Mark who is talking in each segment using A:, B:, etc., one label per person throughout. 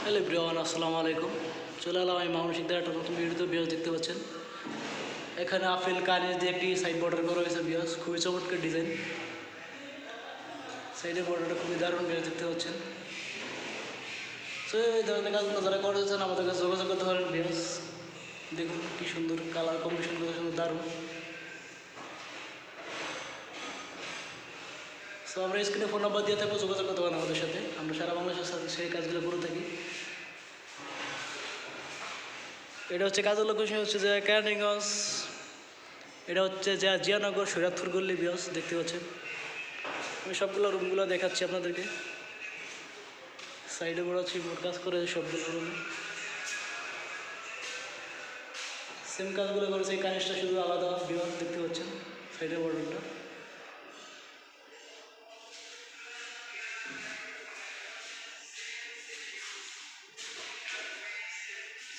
A: Hello everyone, আসসালামু আলাইকুম। চলে এলাম আমি মানসিকদের একটা নতুন ভিডিওতে। বিয়স দেখতে পাচ্ছেন এখানে আপেল কানিজ দিয়ে একটি সাইড বর্ডার করা হয়েছে। বিয়স খুবই চমৎকার ডিজাইন, সাইডের বর্ডারটা খুবই দারুণ। বিয়স দেখতে পাচ্ছেন। সো এই ধরনের কাজগুলো যারা করতেছেন আমাদের কাছে যোগাযোগ করতে পারেন। বিয়স দেখুন কি সুন্দর কালার কম্বিনেশন, কত সুন্দর দারুণ। সো আমরা স্ক্রিনে ফোন নাম্বার দিয়ে থাকবো, যোগাযোগ করতে পারেন আমাদের সাথে। আমরা সারা বাংলাদেশের সাথে সেই কাজগুলো করে থাকি। এটা হচ্ছে কাজের লোকেশন হচ্ছে যে কেরানীগঞ্জ, এটা হচ্ছে যে জিয়ানগর সৈরাতপুর গল্লি। বিয়স দেখতে পাচ্ছেন আমি সবগুলো রুমগুলো দেখাচ্ছি আপনাদেরকে। সাইডে বড় হচ্ছে মোট কাজ করে সবগুলো রুমে সেম কাজগুলো করেছে। এই কানিসটা শুধু আলাদা। বিয়স দেখতে পাচ্ছেন সাইডে বর্ডারটা।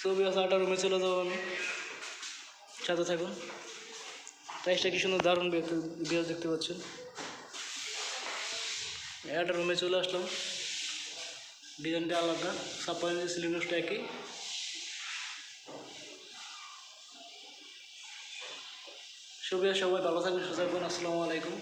A: সো বিয়স 8টা রুমে চলে যাবো আমি, সাথে থাকুন। প্রাইসটা কি সুন্দর দারুণ। বিয়স দেখতে পাচ্ছেন 8টা রুমে চলে আসলাম। ডিজাইনটা আলাদা, 56 ইঞ্চি সিলিন্ডারটা একই। সবাই ভালো থাকবেন, সুস্থ থাকবেন। আসসালামু আলাইকুম।